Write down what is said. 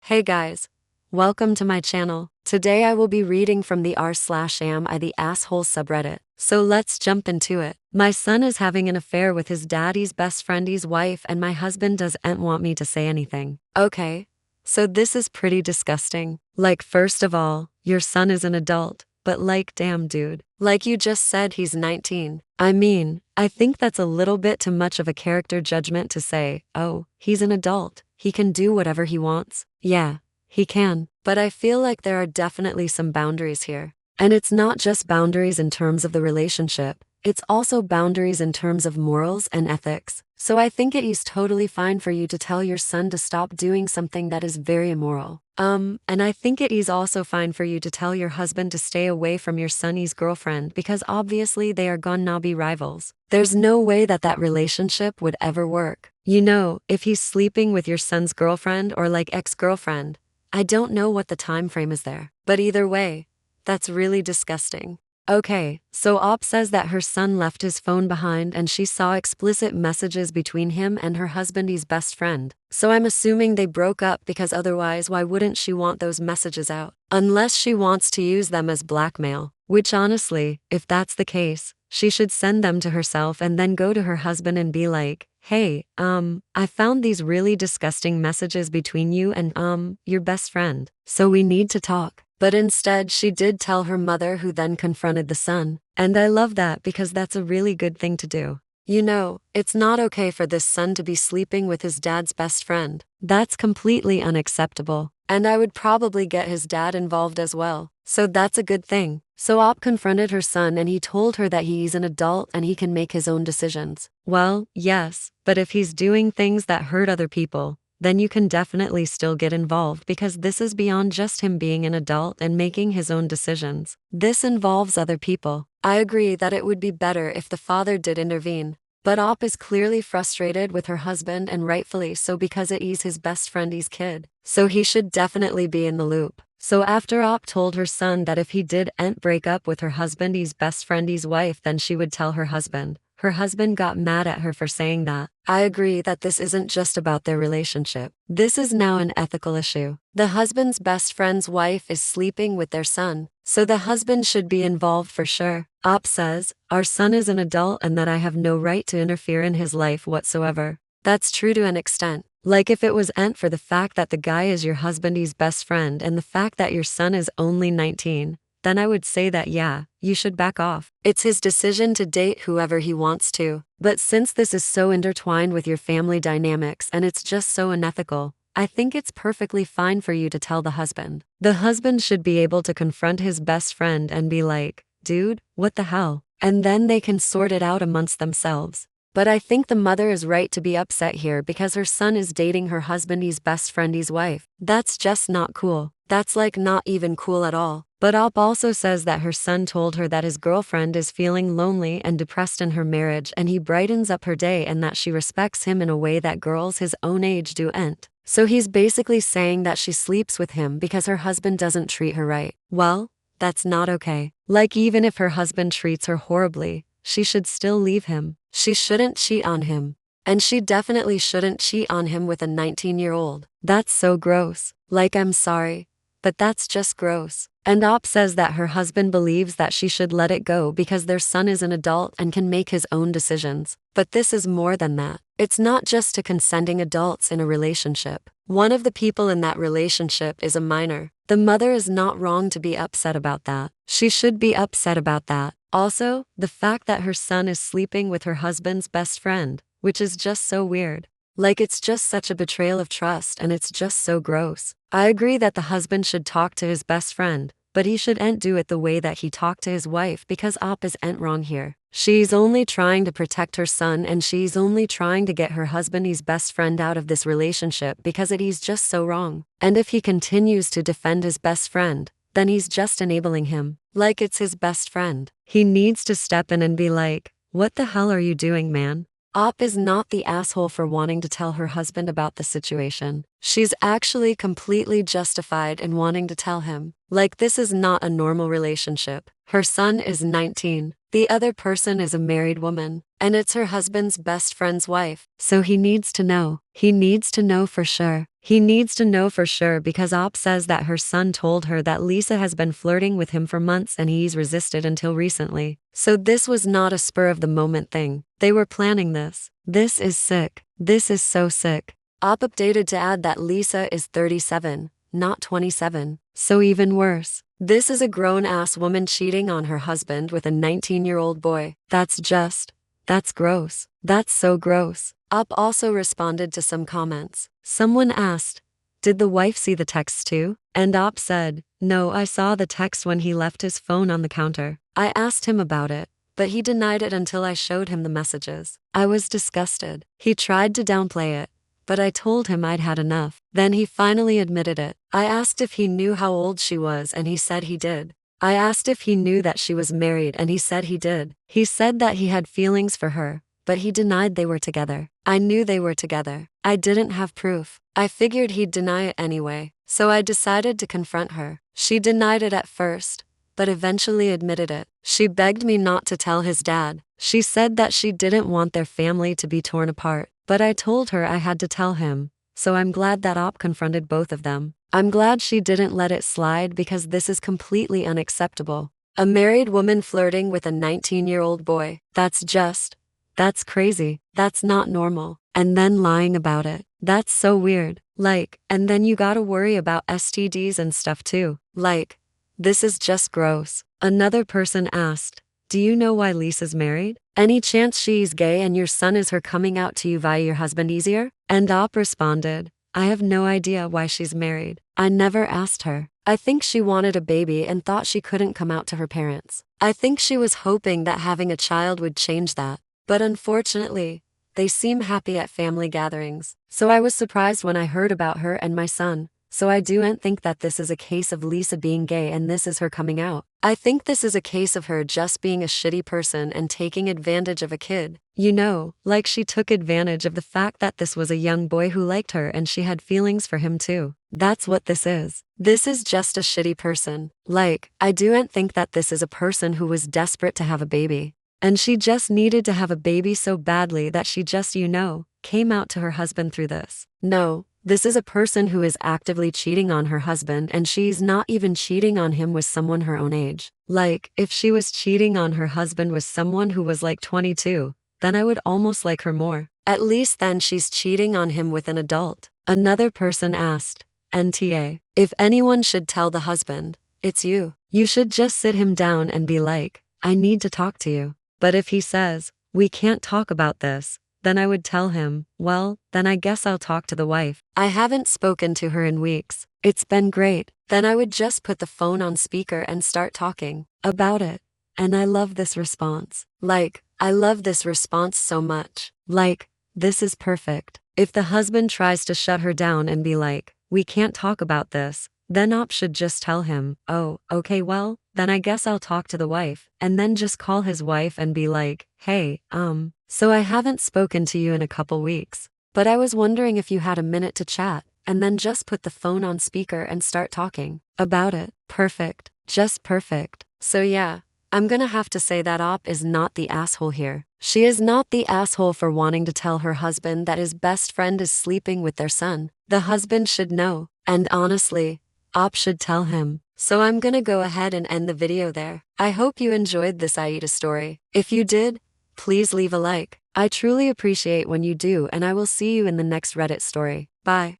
Hey guys, welcome to my channel. Today I will be reading from the r/am I the asshole subreddit. So let's jump into it. My son is having an affair with his daddy's best friend's wife and my husband doesn't want me to say anything. Okay, so this is pretty disgusting. Like, first of all, your son is an adult, but like, damn dude. Like you just said, he's 19. I mean, I think that's a little bit too much of a character judgment to say, oh, he's an adult, he can do whatever he wants. Yeah, he can. But I feel like there are definitely some boundaries here. And it's not just boundaries in terms of the relationship, it's also boundaries in terms of morals and ethics. So I think it is totally fine for you to tell your son to stop doing something that is very immoral. And I think it is also fine for you to tell your husband to stay away from your son's girlfriend because obviously they are gonna be rivals. There's no way that that relationship would ever work. You know, if he's sleeping with your son's girlfriend or like ex-girlfriend, I don't know what the time frame is there. But either way, that's really disgusting. Okay, so Op says that her son left his phone behind and she saw explicit messages between him and her husband's best friend. So I'm assuming they broke up because otherwise why wouldn't she want those messages out? Unless she wants to use them as blackmail. Which honestly, if that's the case, she should send them to herself and then go to her husband and be like, hey, I found these really disgusting messages between you and, your best friend. So we need to talk. But instead, she did tell her mother, who then confronted the son. And I love that because that's a really good thing to do. You know, it's not okay for this son to be sleeping with his dad's best friend. That's completely unacceptable. And I would probably get his dad involved as well. So that's a good thing. So Op confronted her son and he told her that he's an adult and he can make his own decisions. Well, yes, but if he's doing things that hurt other people, then you can definitely still get involved because this is beyond just him being an adult and making his own decisions. This involves other people. I agree that it would be better if the father did intervene. But Op is clearly frustrated with her husband and rightfully so because it is his best friend's kid. So he should definitely be in the loop. So after Op told her son that if he didn't break up with her husband's best friend's wife then she would tell her husband got mad at her for saying that. I agree that this isn't just about their relationship. This is now an ethical issue. The husband's best friend's wife is sleeping with their son, so the husband should be involved for sure. Op says, our son is an adult and that I have no right to interfere in his life whatsoever. That's true to an extent. Like if it wasn't for the fact that the guy is your husband's best friend and the fact that your son is only 19, then I would say that yeah, you should back off. It's his decision to date whoever he wants to. But since this is so intertwined with your family dynamics and it's just so unethical, I think it's perfectly fine for you to tell the husband. The husband should be able to confront his best friend and be like, dude, what the hell? And then they can sort it out amongst themselves. But I think the mother is right to be upset here because her son is dating her husband's best friend's wife. That's just not cool. That's like not even cool at all. But Op also says that her son told her that his girlfriend is feeling lonely and depressed in her marriage and he brightens up her day and that she respects him in a way that girls his own age do'n't. So he's basically saying that she sleeps with him because her husband doesn't treat her right. Well, that's not okay. Like even if her husband treats her horribly, she should still leave him. She shouldn't cheat on him. And she definitely shouldn't cheat on him with a 19-year-old. That's so gross. Like, I'm sorry, but that's just gross. And Op says that her husband believes that she should let it go because their son is an adult and can make his own decisions. But this is more than that. It's not just to consenting adults in a relationship. One of the people in that relationship is a minor. The mother is not wrong to be upset about that. She should be upset about that. Also, the fact that her son is sleeping with her husband's best friend, which is just so weird. Like it's just such a betrayal of trust and it's just so gross. I agree that the husband should talk to his best friend, but he shouldn't do it the way that he talked to his wife because Op isn't wrong here. She's only trying to protect her son and she's only trying to get her husband's best friend out of this relationship because it is just so wrong. And if he continues to defend his best friend, then he's just enabling him. Like it's his best friend. He needs to step in and be like, what the hell are you doing, man? Op is not the asshole for wanting to tell her husband about the situation. She's actually completely justified in wanting to tell him. Like, this is not a normal relationship. Her son is 19. The other person is a married woman, and it's her husband's best friend's wife. So he needs to know. He needs to know for sure. He needs to know for sure because Op says that her son told her that Lisa has been flirting with him for months and he's resisted until recently. So this was not a spur of the moment thing. They were planning this. This is sick. This is so sick. Op updated to add that Lisa is 37, not 27. So even worse. This is a grown-ass woman cheating on her husband with a 19-year-old boy. That's gross. That's so gross. Op also responded to some comments. Someone asked, did the wife see the texts too? And Op said, no, I saw the text when he left his phone on the counter. I asked him about it, but he denied it until I showed him the messages. I was disgusted. He tried to downplay it, but I told him I'd had enough. Then he finally admitted it. I asked if he knew how old she was and he said he did. I asked if he knew that she was married and he said he did. He said that he had feelings for her, but he denied they were together. I knew they were together. I didn't have proof. I figured he'd deny it anyway, so I decided to confront her. She denied it at first, but eventually admitted it. She begged me not to tell his dad. She said that she didn't want their family to be torn apart. But I told her I had to tell him, so I'm glad that Op confronted both of them. I'm glad she didn't let it slide because this is completely unacceptable. A married woman flirting with a 19-year-old boy. That's crazy. That's not normal. And then lying about it. That's so weird. Like, and then you gotta worry about STDs and stuff too. Like, this is just gross. Another person asked, do you know why Lisa's married? Any chance she's gay and your son is her coming out to you via your husband easier? And Op responded, I have no idea why she's married. I never asked her. I think she wanted a baby and thought she couldn't come out to her parents. I think she was hoping that having a child would change that. But unfortunately, they seem happy at family gatherings. So I was surprised when I heard about her and my son. So I don't think that this is a case of Lisa being gay and this is her coming out. I think this is a case of her just being a shitty person and taking advantage of a kid. You know, like she took advantage of the fact that this was a young boy who liked her and she had feelings for him too. That's what this is. This is just a shitty person. Like, I don't think that this is a person who was desperate to have a baby. And she just needed to have a baby so badly that she just, came out to her husband through this. No. This is a person who is actively cheating on her husband and she's not even cheating on him with someone her own age. Like, if she was cheating on her husband with someone who was like 22, then I would almost like her more. At least then she's cheating on him with an adult. Another person asked, NTA, if anyone should tell the husband, it's you. You should just sit him down and be like, I need to talk to you. But if he says, we can't talk about this, then I would tell him, well, then I guess I'll talk to the wife. I haven't spoken to her in weeks. It's been great. Then I would just put the phone on speaker and start talking about it. And I love this response. Like, I love this response so much. Like, this is perfect. If the husband tries to shut her down and be like, we can't talk about this, then Op should just tell him, oh, okay, well, then I guess I'll talk to the wife, and then just call his wife and be like, hey, so I haven't spoken to you in a couple weeks, but I was wondering if you had a minute to chat, and then just put the phone on speaker and start talking about it. Perfect. Just perfect. So yeah, I'm gonna have to say that Op is not the asshole here. She is not the asshole for wanting to tell her husband that his best friend is sleeping with their son. The husband should know, and honestly, Op should tell him. So I'm gonna go ahead and end the video there. I hope you enjoyed this AITA story. If you did, please leave a like. I truly appreciate when you do, and I will see you in the next Reddit story. Bye.